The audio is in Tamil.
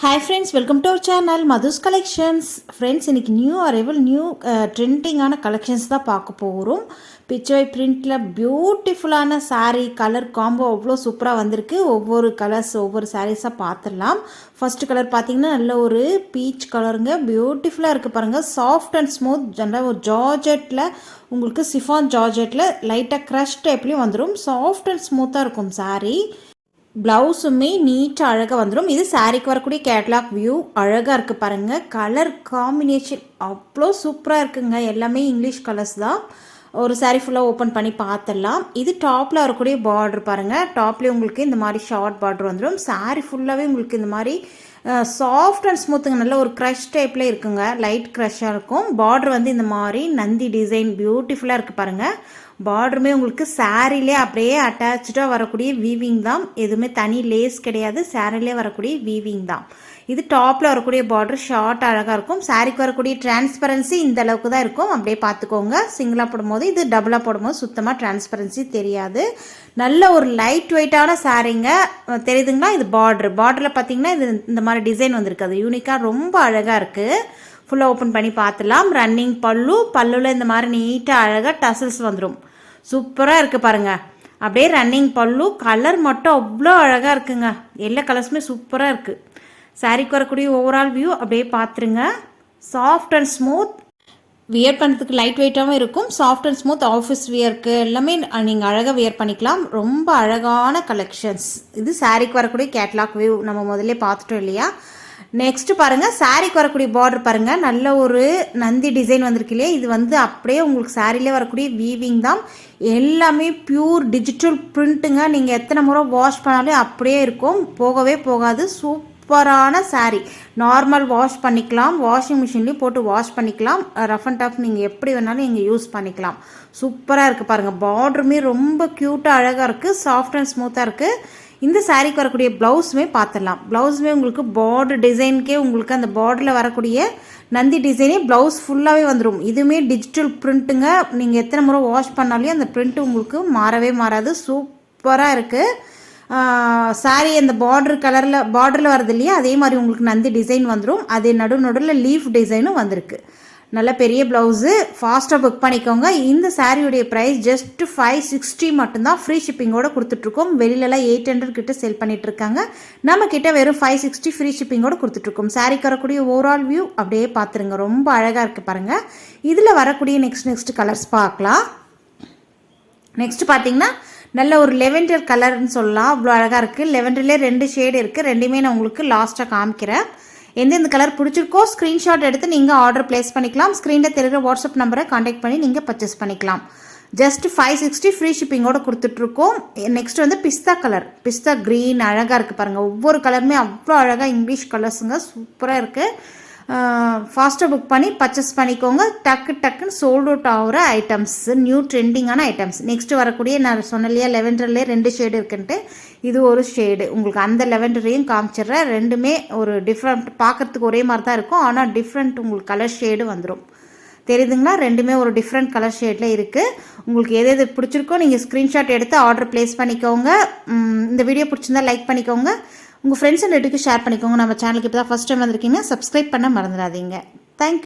Hi friends, welcome to our channel Madhu's Collections. Friends, இன்னைக்கு நியூ அரைவல் நியூ ட்ரெண்டிங்கான கலெக்ஷன்ஸ் தான் பார்க்க போகிறோம். பிச்சோய் பிரிண்டில் பியூட்டிஃபுல்லான சாரீ கலர் காம்போ அவ்வளோ சூப்பராக வந்திருக்கு. ஒவ்வொரு கலர்ஸ் ஒவ்வொரு சாரீஸாக பார்த்துடலாம். ஃபர்ஸ்ட் கலர் பார்த்தீங்கன்னா நல்ல ஒரு பீச் கலருங்க, பியூட்டிஃபுல்லாக இருக்குது பாருங்கள். சாஃப்ட் அண்ட் ஸ்மூத், ஜென்ரலாக ஒரு ஜார்ஜெட்டில் உங்களுக்கு சிஃபான் ஜார்ஜெட்டில் லைட்டாக க்ரஷ் டைப்லேயும் வந்துடும். சாஃப்ட் அண்ட் ஸ்மூத்தாக இருக்கும் சாரீ. ப்ளவுஸுமே நீட்டாக அழகாக வந்துடும். இது சாரீக்கு வரக்கூடிய கேட்லாக் வியூ அழகாக இருக்குது பாருங்கள். கலர் காம்பினேஷன் அவ்வளோ சூப்பராக இருக்குங்க. எல்லாமே இங்கிலீஷ் கலர்ஸ் தான். ஒரு சாரீ ஃபுல்லாக ஓப்பன் பண்ணி பார்த்துடலாம். இது டாப்பில் வரக்கூடிய பார்டர் பாருங்கள். டாப்லேயே உங்களுக்கு இந்த மாதிரி ஷார்ட் பார்டர் வந்துடும். சாரீ ஃபுல்லாகவே உங்களுக்கு இந்த மாதிரி சாஃப்ட் அண்ட் ஸ்மூத்துங்க. நல்ல ஒரு க்ரஷ் டைப்பில் இருக்குங்க. லைட் க்ரஷ்ஷாக இருக்கும். பார்டர் வந்து இந்த மாதிரி நந்தி டிசைன் பியூட்டிஃபுல்லாக இருக்குது பாருங்கள். பார்டருமே உங்களுக்கு சாரீலே அப்படியே அட்டாச்சாக வரக்கூடிய வீவிங் தான். எதுவுமே தனி லேஸ் கிடையாது. சாரீலே வரக்கூடிய வீவிங் தான். இது டாப்பில் வரக்கூடிய பார்டர் ஷார்ட் அழகாக இருக்கும். சாரீக்கு வரக்கூடிய டிரான்ஸ்பரன்சி இந்த அளவுக்கு தான் இருக்கும். அப்படியே பார்த்துக்கோங்க. சிங்கிளாக போடும்போது, இது டபுளாக போடும்போது சுத்தமாக டிரான்ஸ்பரன்சி தெரியாது. நல்ல ஒரு லைட் வெயிட்டான சாரீங்க. தெரியுதுங்களா? இது பார்டரில் பார்த்தீங்கன்னா இது இந்த மாதிரி டிசைன் வந்திருக்கு. அது யூனிக்காக ரொம்ப அழகாக இருக்குது. ஃபுல்லாக ஓப்பன் பண்ணி பார்த்துலாம். ரன்னிங் பல்லுவில் இந்த மாதிரி நீட்டாக அழகாக டசல்ஸ் வந்துடும். சூப்பராக இருக்குது பாருங்கள். அப்படியே ரன்னிங் பல்லு. கலர் மட்டும் அவ்வளோ அழகாக இருக்குங்க. எல்லா கலர்ஸுமே சூப்பராக இருக்குது. சாரீக்கு வரக்கூடிய ஓவரால் வியூ அப்படியே பார்த்துருங்க. சாஃப்ட் அண்ட் ஸ்மூத், வியர் பண்ணுறதுக்கு லைட் வெயிட்டாகவும் இருக்கும். சாஃப்ட் அண்ட் ஸ்மூத் ஆஃபீஸ் வியருக்கு எல்லாமே நீங்கள் அழகாக வியர் பண்ணிக்கலாம். ரொம்ப அழகான கலெக்ஷன்ஸ். இது சாரீக்கு வரக்கூடிய கேட்லாக் வியூ நம்ம முதல்ல பார்த்துட்டோம் இல்லையா? நெக்ஸ்ட் பாருங்கள், சாரீக்கு வரக்கூடிய பார்டர் பாருங்கள். நல்ல ஒரு நந்தி டிசைன் வந்திருக்கு இல்லையா? இது வந்து அப்படியே உங்களுக்கு சாரீலே வரக்கூடிய வீவிங் தான். எல்லாமே பியூர் டிஜிட்டல் பிரிண்ட்டுங்க. நீங்கள் எத்தனை முறை வாஷ் பண்ணாலும் அப்படியே இருக்கும், போகவே போகாது. சூப்பரான சாரீ. நார்மல் வாஷ் பண்ணிக்கலாம், வாஷிங் மிஷின்லேயும் போட்டு வாஷ் பண்ணிக்கலாம். ரஃப் அண்ட் டஃப் நீங்கள் எப்படி வேணாலும் நீங்கள் யூஸ் பண்ணிக்கலாம். சூப்பராக இருக்குது பாருங்கள். பார்டருமே ரொம்ப க்யூட்டாக அழகாக இருக்குது. சாஃப்ட் அண்ட் ஸ்மூத்தாக இருக்குது. இந்த சாரீக்கு வரக்கூடிய ப்ளவுஸுமே பார்த்துடலாம். ப்ளவுஸுமே உங்களுக்கு பார்டர் டிசைனுக்கே உங்களுக்கு அந்த பார்டரில் வரக்கூடிய நந்தி டிசைனே ப்ளவுஸ் ஃபுல்லாகவே வந்துடும். இதுவுமே டிஜிட்டல் பிரிண்ட்டுங்க. நீங்கள் எத்தனை முறை வாஷ் பண்ணாலும் அந்த பிரிண்ட்டு உங்களுக்கு மாறவே மாறாது. சூப்பராக இருக்குது. சாரீ அந்த பார்டரில் வருது இல்லையா? அதே மாதிரி உங்களுக்கு நந்தி டிசைன் வந்துடும். அதே நடுவில் லீஃப் டிசைனும் வந்திருக்கு. நல்ல பெரிய ப்ளவுஸு. ஃபாஸ்ட்டாக புக் பண்ணிக்கோங்க. இந்த சாரியுடைய ப்ரைஸ் ஜஸ்ட் 560 மட்டும்தான். ஃப்ரீ ஷிப்பிங்கோடு கொடுத்துட்ருக்கோம். வெளியிலலாம் 800 கிட்ட செல் பண்ணிகிட்ருக்காங்க. நம்ம கிட்ட வெறும் 560 ஃப்ரீ ஷிப்பிங்கோடு கொடுத்துட்ருக்கோம். சாரிக்கு வரக்கூடிய ஓவரால் வியூ அப்படியே பார்த்துருங்க. ரொம்ப அழகாக இருக்குது பாருங்கள். இதில் வரக்கூடிய நெக்ஸ்ட் கலர்ஸ் பார்க்கலாம். நெக்ஸ்ட் பார்த்தீங்கன்னா நல்ல ஒரு லெவெண்டர் கலர்னு சொல்லலாம். அவ்வளோ அழகாக இருக்குது. லெவெண்டர்லேயே 2 ஷேடு இருக்குது. ரெண்டுமே நான் உங்களுக்கு லாஸ்ட்டாக காமிக்கிறேன். எந்தெந்த கலர் பிடிச்சிருக்கோ ஸ்க்ரீன்ஷாட் எடுத்து நீங்கள் ஆர்டர் ப்ளேஸ் பண்ணிக்கலாம். ஸ்க்ரீனில் தெரிகிற வாட்ஸ்அப் நம்பரை காண்டாக்ட் பண்ணி நீங்கள் பர்ச்சேஸ் பண்ணிக்கலாம். ஜஸ்ட் 560 ஃப்ரீ ஷிப்பிங்கோடு கொடுத்துட்ருக்கோம். நெக்ஸ்ட் வந்து பிஸ்தா க்ரீன் அழகாக இருக்குது பாருங்கள். ஒவ்வொரு கலருமே அவ்வளோ அழகாக இங்கிலீஷ் கலர்ஸுங்க. சூப்பராக இருக்குது. ஃபாஸ்ட்டாக புக் பண்ணி பர்ச்சேஸ் பண்ணிக்கோங்க. டக்குன்னு சோல்ட் அவுட் ஆகிற ஐட்டம்ஸ், நியூ ட்ரெண்டிங்கான ஐட்டம்ஸ். நெக்ஸ்ட்டு வரக்கூடிய நான் சொன்ன இல்லையா லெவெண்டர்லேயே 2 ஷேடு இருக்குன்ட்டு, இது ஒரு ஷேடு. உங்களுக்கு அந்த லெவெண்டரையும் காமிச்சிடுறேன். ரெண்டுமே ஒரு டிஃப்ரெண்ட், பார்க்குறதுக்கு ஒரே மாதிரி தான் இருக்கும், ஆனால் டிஃப்ரெண்ட் உங்களுக்கு கலர் ஷேடு வந்துடும். தெரியுதுங்களா? ரெண்டுமே ஒரு டிஃப்ரெண்ட் கலர் ஷேடில் இருக்குது. உங்களுக்கு எது பிடிச்சிருக்கோ நீங்கள் ஸ்க்ரீன்ஷாட் எடுத்து ஆர்டர் ப்ளேஸ் பண்ணிக்கோங்க. இந்த வீடியோ பிடிச்சிருந்தா லைக் பண்ணிக்கோங்க. உங்கள் ஃப்ரெண்ட்ஸ் அண்ட் ரிலேட்டிவ்க்கு ஷேர் பண்ணிக்கோங்க. நம்ம சேனலுக்கு இப்போ தான் ஃபஸ்ட் டைம் வந்திருக்கீங்கன்னா சப்ஸ்கிரைப் பண்ண மறந்துடாதீங்க. தேங்க்யூ.